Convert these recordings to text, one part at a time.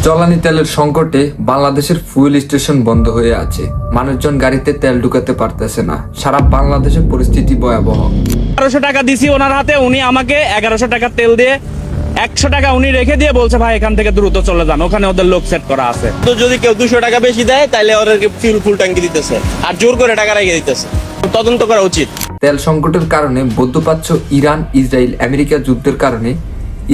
জ্বালানি তেলের সংকটে বাংলাদেশের ফুয়েল স্টেশন বন্ধ হয়ে আছে। মানুষজন গাড়িতে তেল ঢুকাতে পারতেছে না। সারা বাংলাদেশের পরিস্থিতি ভয়াবহ। 1100 টাকা দিছি ওনার হাতে, উনি আমাকে 1100 টাকা তেল দিয়ে 100 টাকা উনি রেখে দিয়ে বলছে ভাই এখান থেকে দ্রুত চলে যান, ওখানে ওদের লোক সেট করা আছে। তো যদি কেউ 200 টাকা বেশি দেয় তাহলে ওদেরকে ফুল ট্যাঙ্কি দিতেছে আর জোর করে টাকা রেখে দিতেছে। তদন্ত করা উচিত। তেল সংকটের কারণে মধ্যপ্রাচ্য, ইরান, ইসরায়েল, আমেরিকা যুদ্ধের কারণে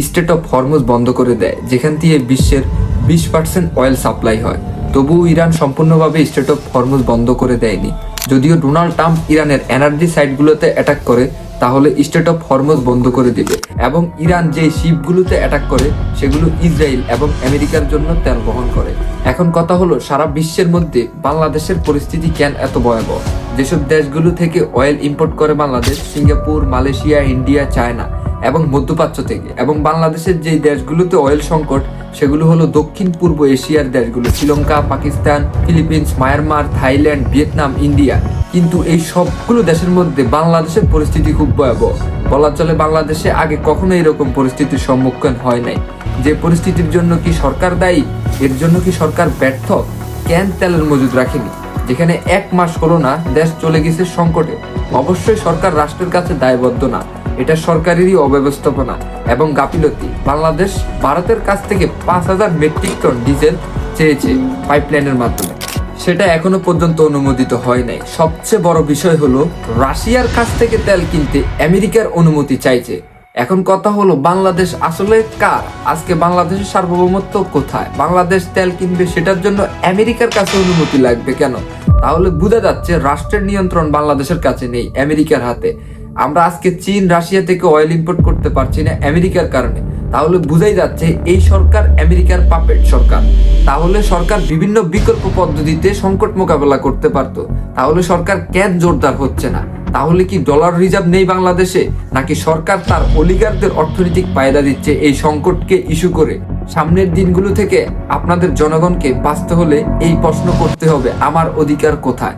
স্ট্রেট অফ হরমুজ বন্ধ করে দেয়, যেখান থেকে বিশ্বের 20% অয়েল সাপ্লাই হয়। তবুও ইরান সম্পূর্ণভাবে স্ট্রেট অফ হরমুজ বন্ধ করে দেয়নি। যদিও ডোনাল্ড ট্রাম্প ইরানের এনার্জি সাইটগুলোতে অ্যাটাক করে, তাহলে স্ট্রেট অফ হরমুজ বন্ধ করে দিবে এবং ইরান যেই শিপগুলোতে অ্যাটাক করে সেগুলো ইসরায়েল এবং আমেরিকার জন্য তেল বহন করে। এখন কথা হলো, সারা বিশ্বের মধ্যে বাংলাদেশের পরিস্থিতি কেন এত ভয়াবহ? যেসব দেশগুলো থেকে অয়েল ইম্পোর্ট করে Bangladesh, Singapore, Malaysia, India, China এবং মধ্যপ্রাচ্য থেকে, এবং বাংলাদেশের যেই দেশগুলোতে অয়েল সংকট সেগুলো হলো দক্ষিণ পূর্ব এশিয়ার দেশগুলো, Sri Lanka, Pakistan, Philippines, Myanmar, Thailand, Vietnam, India. কিন্তু এই সবগুলো দেশের মধ্যে বাংলাদেশের পরিস্থিতি খুব ভয়াবহ। বলা চলে বাংলাদেশে আগে কখনো এরকম পরিস্থিতির সম্মুখীন হয় নাই। যে পরিস্থিতির জন্য কি সরকার দায়ী? এর জন্য কি সরকার ব্যর্থ? কেন তেলের মজুদ রাখেনি? যেখানে 1 মাস হলো না দেশ চলে গেছে সংকটে। অবশ্যই সরকার রাষ্ট্রের কাছে দায়বদ্ধ না, এটা সরকারেরই অব্যবস্থাপনা এবং গাফিলতি। বাংলাদেশ ভারতের কাছ থেকে 5000 মেট্রিক টন ডিজেল চেয়েছে পাইপলাইনের মাধ্যমে, সেটা এখনো পর্যন্ত অনুমোদিত হয় নাই। সবচেয়ে বড় বিষয় হলো রাশিয়ার কাছ থেকে তেল কিনতে আমেরিকার অনুমতি চাইছে। এখন কথা হলো, বাংলাদেশ আসলে কার? আজকে বাংলাদেশের সার্বভৌমত্ব কোথায়? বাংলাদেশ তেল কিনবে, সেটার জন্য আমেরিকার কাছে অনুমতি লাগবে কেন? তাহলে বোঝা যাচ্ছে রাষ্ট্রের নিয়ন্ত্রণ বাংলাদেশের কাছে নেই, আমেরিকার হাতে। আমরা আজকে চীন, রাশিয়া থেকে অয়েল ইম্পোর্ট করতে পারছি না আমেরিকার কারণে। তাহলে বুঝাই যাচ্ছে এই সরকার আমেরিকার পাপেট সরকার। তাহলে সরকার বিভিন্ন বিকল্প পদ্ধতিতে সংকট মোকাবেলা করতে পারতো। তাহলে সরকার কেন জোরদার হচ্ছে না? তাহলে কি ডলার রিজার্ভ নেই বাংলাদেশে, নাকি সরকার তার অলিগারদের অর্থনৈতিক ফায়দা দিচ্ছে এই সংকটকে ইস্যু করে? সামনের দিনগুলো থেকে আপনাদের জনগণকে বাঁচতে হলে এই প্রশ্ন করতে হবে, আমার অধিকার কোথায়?